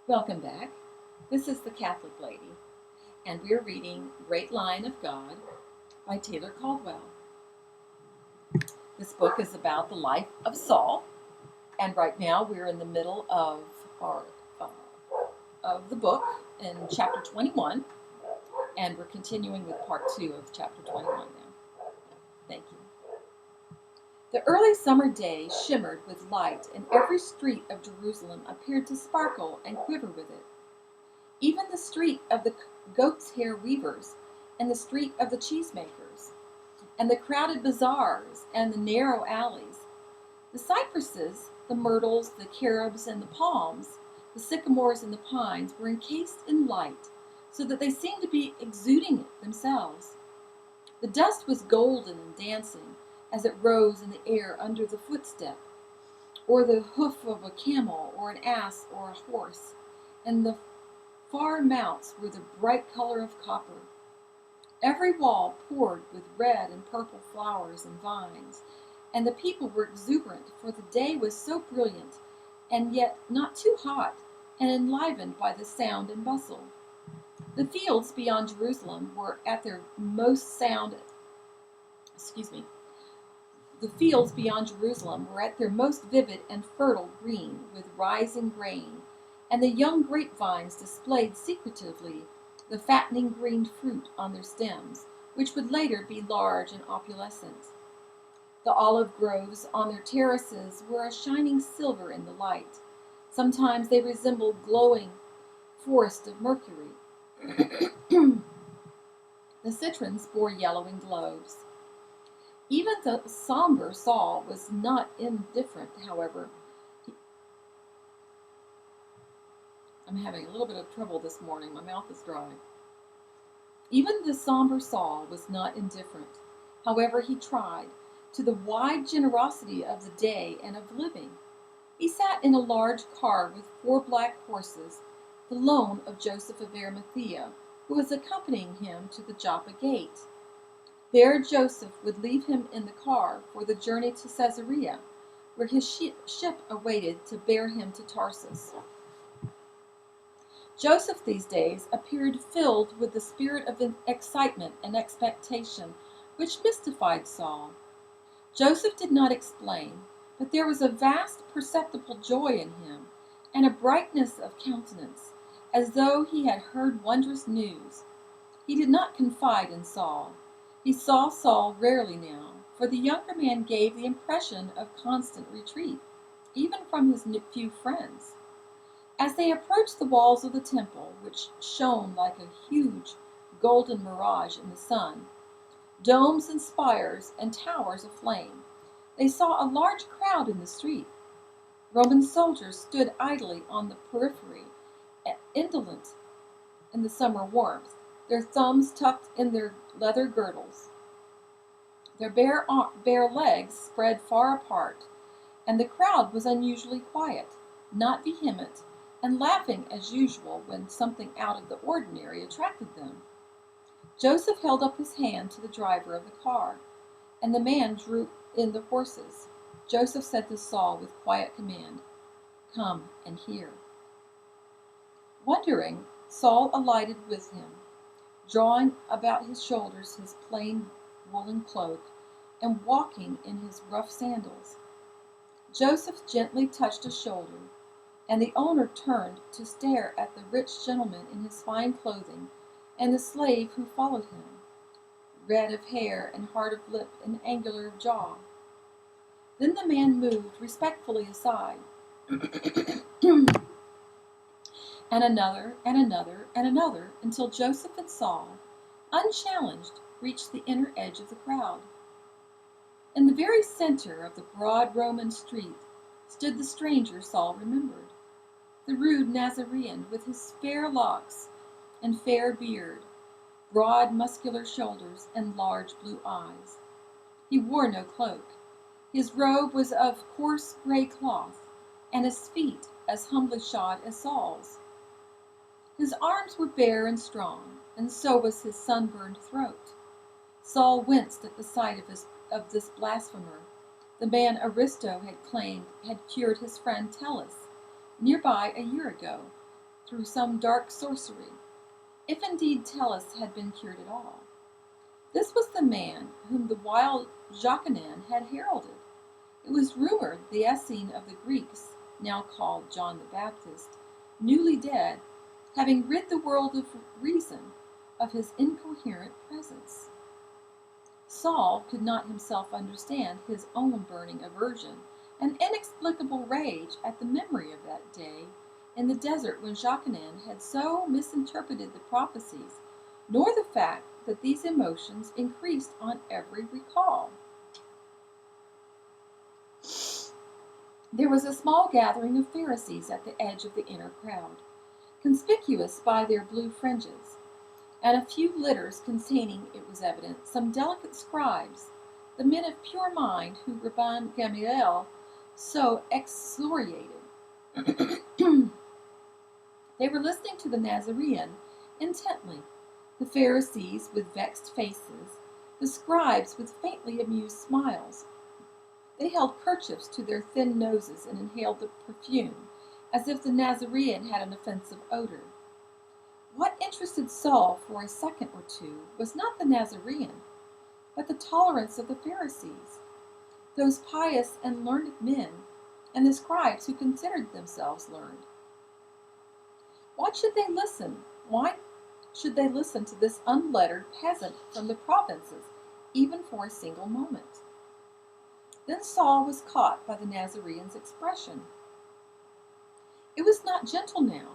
Welcome back. This is the Catholic Lady, and we're reading Great Lion of God by Taylor Caldwell. This book is about the life of Saul, and right now we're in the middle of our uh, of the book in chapter 21, and we're continuing with part 2 of chapter 21 now. Thank you. The early summer day shimmered with light, and every street of Jerusalem appeared to sparkle and quiver with it. Even the street of the goat's hair weavers, and the street of the cheesemakers, and the crowded bazaars, and the narrow alleys. The cypresses, the myrtles, the carobs, and the palms, the sycamores and the pines were encased in light, so that they seemed to be exuding it themselves. The dust was golden and dancing as it rose in the air under the footstep, or the hoof of a camel, or an ass, or a horse, and the far mounts were the bright color of copper. Every wall poured with red and purple flowers and vines, and the people were exuberant, for the day was so brilliant, and yet not too hot, and enlivened by the sound and bustle. The fields beyond Jerusalem were at their most sound. The fields beyond Jerusalem were at their most vivid and fertile green, with rising grain, and the young grapevines displayed secretively the fattening green fruit on their stems, which would later be large and opulescent. The olive groves on their terraces were a shining silver in the light. Sometimes they resembled glowing forests of mercury. The citrons bore yellowing globes. Even the somber Saul was not indifferent, however. I'm having a little bit of trouble this morning. My mouth is dry. Even the somber Saul was not indifferent. However, he tried to the wide generosity of the day and of living. He sat in a large car with 4 black horses, the loan of Joseph of Arimathea, who was accompanying him to the Joppa gate. There Joseph would leave him in the car for the journey to Caesarea, where his ship awaited to bear him to Tarsus. Joseph these days appeared filled with the spirit of excitement and expectation, which mystified Saul. Joseph did not explain, but there was a vast perceptible joy in him, and a brightness of countenance, as though he had heard wondrous news. He did not confide in Saul. He saw Saul rarely now, for the younger man gave the impression of constant retreat, even from his few friends. As they approached the walls of the temple, which shone like a huge golden mirage in the sun, domes and spires and towers aflame, they saw a large crowd in the street. Roman soldiers stood idly on the periphery, indolent in the summer warmth, their thumbs tucked in their leather girdles, their bare legs spread far apart, and the crowd was unusually quiet, not vehement, and laughing as usual when something out of the ordinary attracted them. Joseph held up his hand to the driver of the car, and the man drew in the horses. Joseph said to Saul with quiet command, "Come and hear." Wondering, Saul alighted with him, drawing about his shoulders his plain woolen cloak, and walking in his rough sandals. Joseph gently touched a shoulder, and the owner turned to stare at the rich gentleman in his fine clothing, and the slave who followed him, red of hair and hard of lip and angular of jaw. Then the man moved respectfully aside, and another, and another, and another, until Joseph and Saul, unchallenged, reached the inner edge of the crowd. In the very center of the broad Roman street stood the stranger Saul remembered, the rude Nazarene with his fair locks and fair beard, broad muscular shoulders, and large blue eyes. He wore no cloak. His robe was of coarse gray cloth, and his feet as humbly shod as Saul's. His arms were bare and strong, and so was his sunburned throat. Saul winced at the sight of this blasphemer, the man Aristo had claimed had cured his friend Tellus nearby a year ago, through some dark sorcery, if indeed Tellus had been cured at all. This was the man whom the wild Jacquemin had heralded. It was rumored the Essene of the Greeks, now called John the Baptist, newly dead, having rid the world of reason of his incoherent presence. Saul could not himself understand his own burning aversion and inexplicable rage at the memory of that day in the desert when Jacquemin had so misinterpreted the prophecies, nor the fact that these emotions increased on every recall. There was a small gathering of Pharisees at the edge of the inner crowd, conspicuous by their blue fringes, and a few litters containing, it was evident, some delicate scribes, the men of pure mind who Rabban Gamaliel so excoriated. They were listening to the Nazarene intently, the Pharisees with vexed faces, the scribes with faintly amused smiles. They held kerchiefs to their thin noses and inhaled the perfume, as if the Nazarene had an offensive odor. What interested Saul for a second or two was not the Nazarene, but the tolerance of the Pharisees, those pious and learned men, and the scribes who considered themselves learned. Why should they listen? Why should they listen to this unlettered peasant from the provinces, even for a single moment? Then Saul was caught by the Nazarene's expression. It was not gentle now,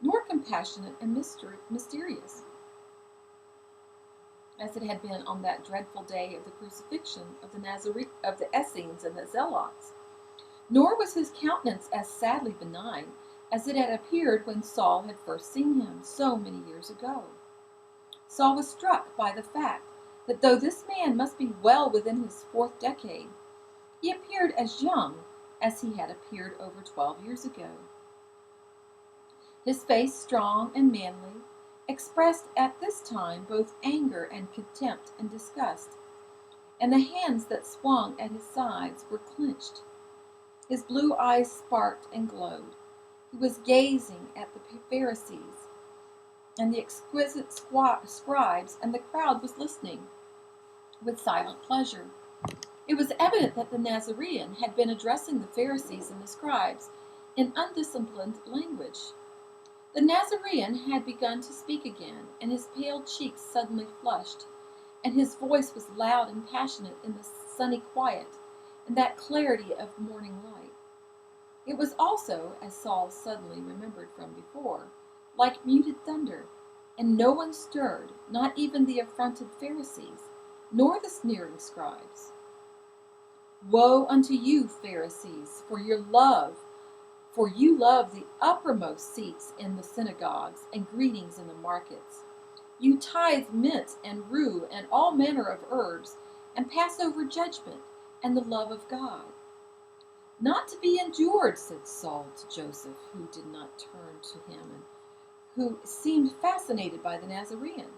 nor compassionate and mysterious, as it had been on that dreadful day of the crucifixion of the Essenes and the Zealots. Nor was his countenance as sadly benign as it had appeared when Saul had first seen him so many years ago. Saul was struck by the fact that though this man must be well within his 4th decade, he appeared as young as he had appeared over 12 years ago. His face, strong and manly, expressed at this time both anger and contempt and disgust, and the hands that swung at his sides were clenched. His blue eyes sparkled and glowed. He was gazing at the Pharisees and the exquisite scribes, and the crowd was listening with silent pleasure. It was evident that the Nazarene had been addressing the Pharisees and the scribes in undisciplined language. The Nazarene had begun to speak again, and his pale cheeks suddenly flushed, and his voice was loud and passionate in the sunny quiet and that clarity of morning light. It was also, as Saul suddenly remembered from before, like muted thunder, and no one stirred, not even the affronted Pharisees, nor the sneering scribes. Woe unto you, Pharisees, for you love the uppermost seats in the synagogues and greetings in the markets. You tithe mint and rue and all manner of herbs, and pass over judgment and the love of God. Not to be endured, said Saul to Joseph, who did not turn to him and who seemed fascinated by the Nazarene.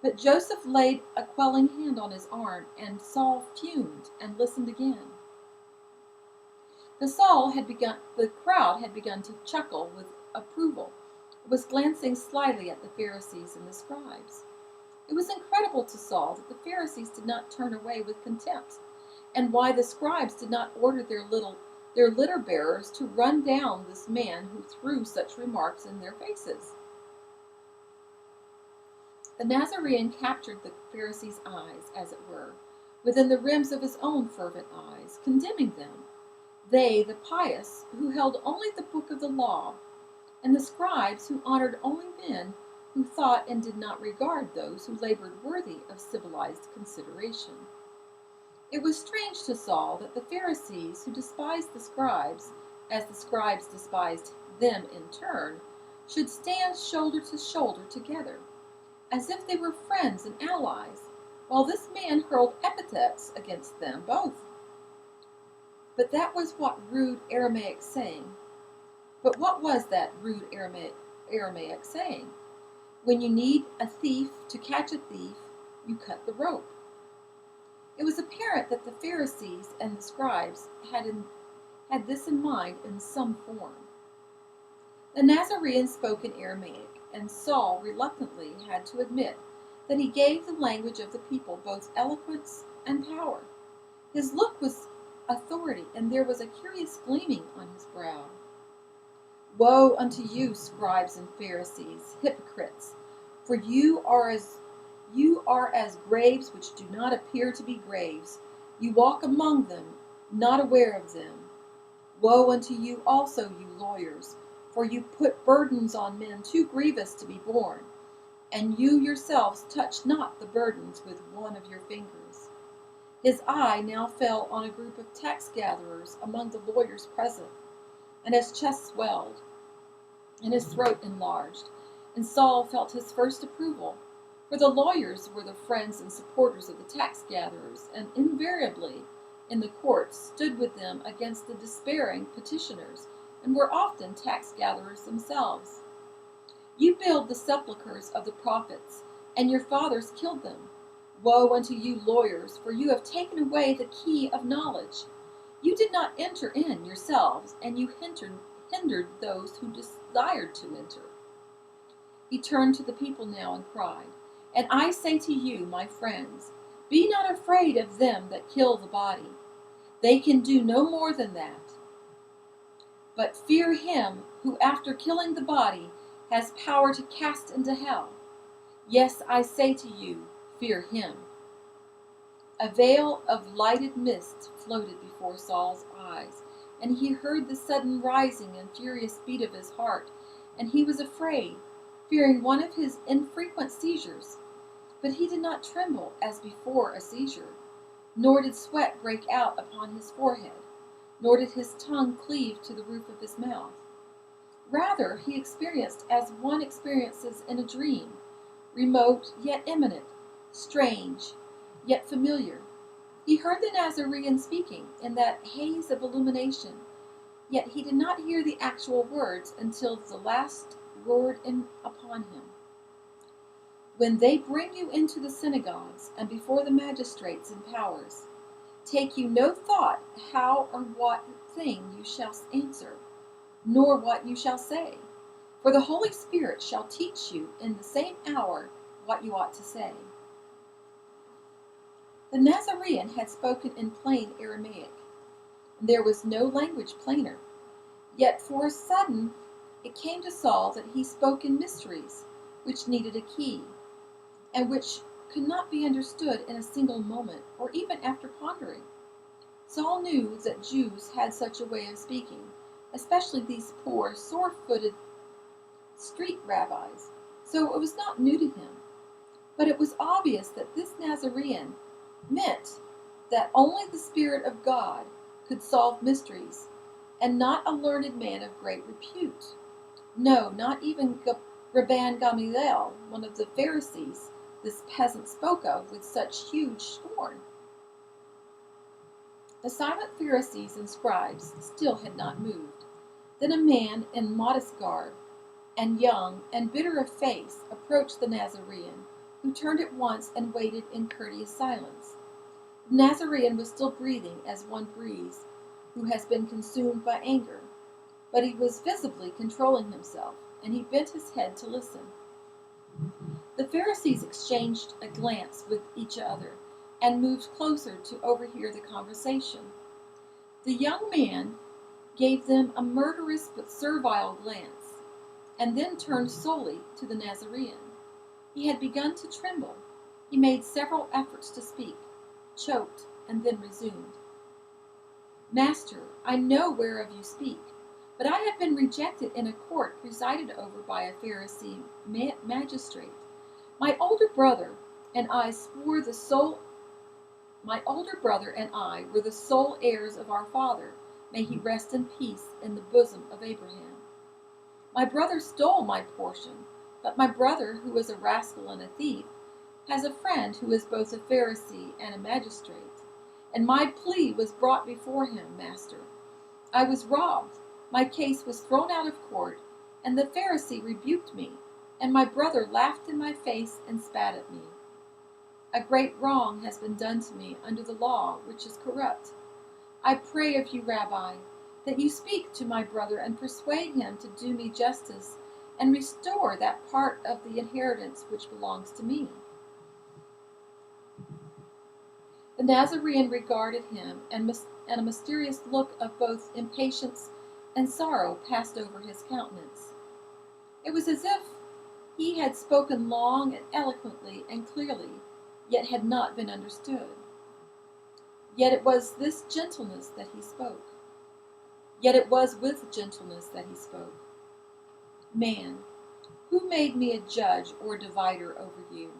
But Joseph laid a quelling hand on his arm, and Saul fumed and listened again. The crowd had begun to chuckle with approval. It was glancing slyly at the Pharisees and the scribes. It was incredible to Saul that the Pharisees did not turn away with contempt, and why the scribes did not order their litter bearers to run down this man who threw such remarks in their faces. The Nazarene captured the Pharisees' eyes, as it were, within the rims of his own fervent eyes, condemning them. They, the pious, who held only the book of the law, and the scribes, who honored only men who thought and did not regard those who labored worthy of civilized consideration. It was strange to Saul that the Pharisees, who despised the scribes, as the scribes despised them in turn, should stand shoulder to shoulder together, as if they were friends and allies, while this man hurled epithets against them both. But what was that rude Aramaic saying? When you need a thief to catch a thief, you cut the rope. It was apparent that the Pharisees and the scribes had this in mind in some form. The Nazarene spoke in Aramaic, and Saul reluctantly had to admit that he gave the language of the people both eloquence and power. His look was authority, and there was a curious gleaming on his brow. Woe unto you, scribes and Pharisees, hypocrites! For you are as graves which do not appear to be graves. You walk among them, not aware of them. Woe unto you also, you lawyers! For you put burdens on men too grievous to be borne, and you yourselves touch not the burdens with one of your fingers. His eye now fell on a group of tax gatherers among the lawyers present, and his chest swelled, and his throat enlarged, and Saul felt his first approval, for the lawyers were the friends and supporters of the tax gatherers, and invariably in the courts stood with them against the despairing petitioners, and were often tax gatherers themselves. You build the sepulchres of the prophets, and your fathers killed them. Woe unto you, lawyers, for you have taken away the key of knowledge. You did not enter in yourselves, and you hindered those who desired to enter. He turned to the people now and cried, And I say to you, my friends, be not afraid of them that kill the body. They can do no more than that. But fear him who, after killing the body, has power to cast into hell. Yes, I say to you, fear him. A veil of lighted mist floated before Saul's eyes, and he heard the sudden rising and furious beat of his heart, and he was afraid, fearing one of his infrequent seizures. But he did not tremble as before a seizure, nor did sweat break out upon his forehead, nor did his tongue cleave to the roof of his mouth. Rather, he experienced as one experiences in a dream, remote yet imminent, strange yet familiar. He heard the Nazarene speaking in that haze of illumination, yet he did not hear the actual words until the last roared in upon him. When they bring you into the synagogues and before the magistrates and powers, take you no thought how or what thing you shall answer, nor what you shall say. For the Holy Spirit shall teach you in the same hour what you ought to say. The Nazarene had spoken in plain Aramaic, and there was no language plainer. Yet for a sudden it came to Saul that he spoke in mysteries which needed a key, and which could not be understood in a single moment, or even after pondering. Saul knew that Jews had such a way of speaking, especially these poor, sore-footed street rabbis, so it was not new to him. But it was obvious that this Nazarene meant that only the Spirit of God could solve mysteries, and not a learned man of great repute. No, not even Rabban Gamaliel, one of the Pharisees, this peasant spoke of with such huge scorn. The silent Pharisees and scribes still had not moved. Then a man in modest garb, and young and bitter of face, approached the Nazarene, who turned at once and waited in courteous silence. The Nazarene was still breathing as one breathes who has been consumed by anger, but he was visibly controlling himself, and he bent his head to listen. The Pharisees exchanged a glance with each other, and moved closer to overhear the conversation. The young man gave them a murderous but servile glance, and then turned solely to the Nazarene. He had begun to tremble. He made several efforts to speak, choked, and then resumed. Master, I know whereof you speak, but I have been rejected in a court presided over by a Pharisee magistrate. My older brother and I were the sole heirs of our father. May he rest in peace in the bosom of Abraham. My brother stole my portion, but my brother, who is a rascal and a thief, has a friend who is both a Pharisee and a magistrate, and my plea was brought before him, master. I was robbed, my case was thrown out of court, and the Pharisee rebuked me, and my brother laughed in my face and spat at me. A great wrong has been done to me under the law, which is corrupt. I pray of you, Rabbi, that you speak to my brother and persuade him to do me justice and restore that part of the inheritance which belongs to me." The Nazarene regarded him, and a mysterious look of both impatience and sorrow passed over his countenance. It was as if he had spoken long and eloquently and clearly, yet had not been understood. Yet it was with gentleness that he spoke. "Man, who made me a judge or divider over you?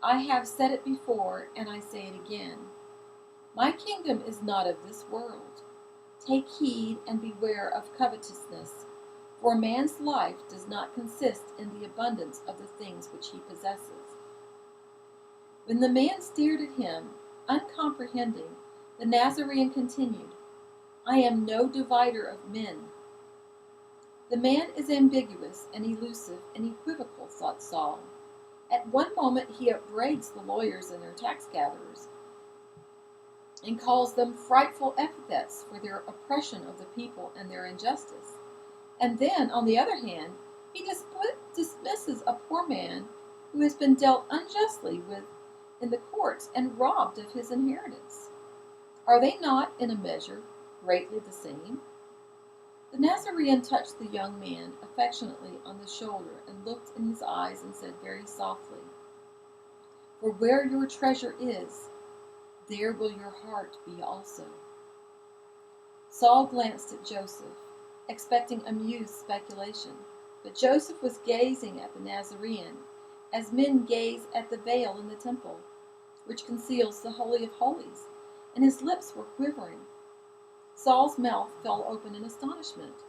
I have said it before, and I say it again. My kingdom is not of this world. Take heed and beware of covetousness, for man's life does not consist in the abundance of the things which he possesses." When the man stared at him, uncomprehending, the Nazarene continued, "I am no divider of men." The man is ambiguous and elusive and equivocal, thought Saul. At one moment he upbraids the lawyers and their tax gatherers, and calls them frightful epithets for their oppression of the people and their injustice. And then, on the other hand, he dismisses a poor man who has been dealt unjustly with in the courts and robbed of his inheritance. Are they not, in a measure, greatly the same? The Nazarene touched the young man affectionately on the shoulder and looked in his eyes and said very softly, "For where your treasure is, there will your heart be also." Saul glanced at Joseph, expecting amused speculation, but Joseph was gazing at the Nazarene as men gaze at the veil in the temple, which conceals the Holy of Holies, and his lips were quivering. Saul's mouth fell open in astonishment.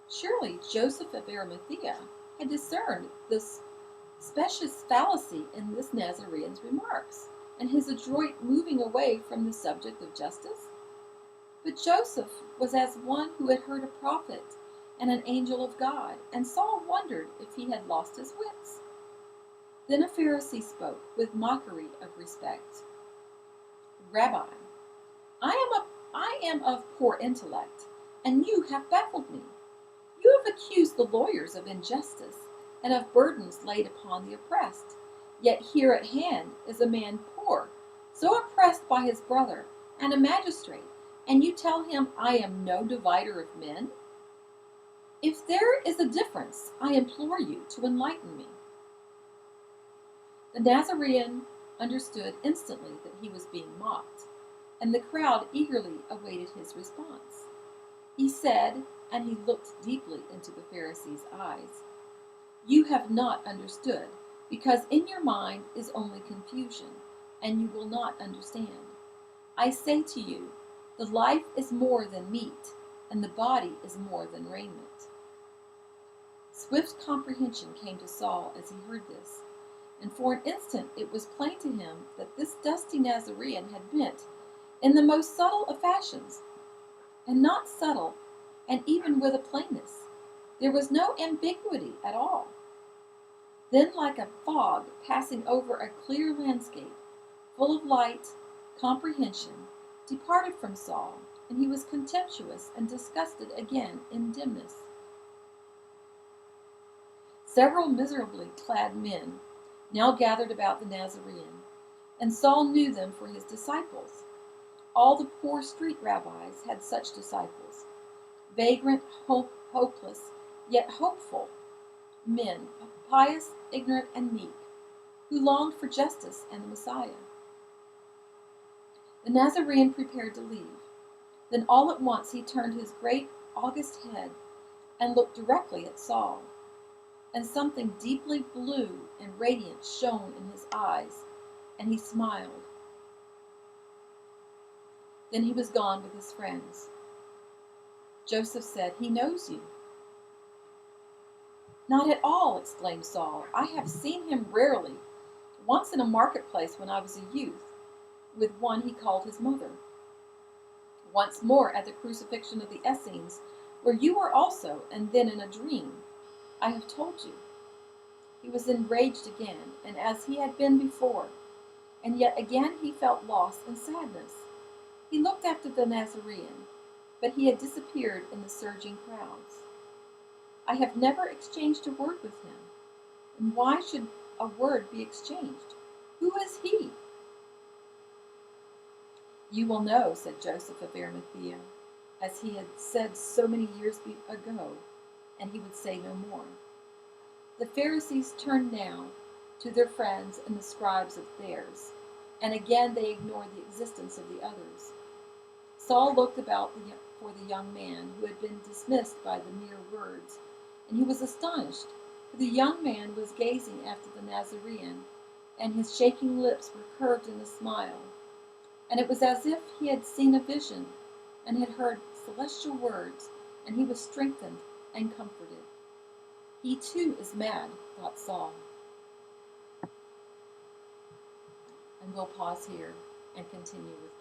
Surely Joseph of Arimathea had discerned this specious fallacy in this Nazarene's remarks, and his adroit moving away from the subject of justice. But Joseph was as one who had heard a prophet and an angel of God, and Saul wondered if he had lost his wits. Then a Pharisee spoke with mockery of respect. "Rabbi, I am of poor intellect, and you have baffled me. You have accused the lawyers of injustice and of burdens laid upon the oppressed. Yet here at hand is a man poor, so oppressed by his brother, and a magistrate, and you tell him I am no divider of men? If there is a difference, I implore you to enlighten me." The Nazarene understood instantly that he was being mocked, and the crowd eagerly awaited his response. He said, and he looked deeply into the Pharisee's eyes, "You have not understood, because in your mind is only confusion, and you will not understand. I say to you, the life is more than meat, and the body is more than raiment." Swift comprehension came to Saul as he heard this, and for an instant it was plain to him that this dusty Nazarene had meant, in the most subtle of fashions, and not subtle, and even with a plainness, there was no ambiguity at all. Then, like a fog passing over a clear landscape, full of light, comprehension departed from Saul, and he was contemptuous and disgusted again in dimness. Several miserably clad men now gathered about the Nazarene, and Saul knew them for his disciples. All the poor street rabbis had such disciples, vagrant, hopeless, yet hopeful men, pious, ignorant, and meek, who longed for justice and the Messiah. The Nazarene prepared to leave. Then all at once he turned his great august head and looked directly at Saul, and something deeply blue and radiant shone in his eyes, and he smiled. Then he was gone with his friends. Joseph said, "He knows you." "Not at all," exclaimed Saul. "I have seen him rarely, once in a marketplace when I was a youth, with one he called his mother. Once more at the crucifixion of the Essenes, where you were also, and then in a dream. I have told you." He was enraged again, and as he had been before, and yet again he felt loss and sadness. He looked after the Nazarene. but he had disappeared in the surging crowds. I have never exchanged a word with him. And why should a word be exchanged? Who is he? You will know, said Joseph of Arimathea, as he had said so many years ago, and he would say no more. The Pharisees turned now to their friends and the scribes of theirs, and again they ignored the existence of the others. Saul looked about for the young man who had been dismissed by the mere words, and he was astonished, for the young man was gazing after the Nazarene, and his shaking lips were curved in a smile, and it was as if he had seen a vision and had heard celestial words, and he was strengthened and comforted. He too is mad, thought Saul. And we'll pause here and continue with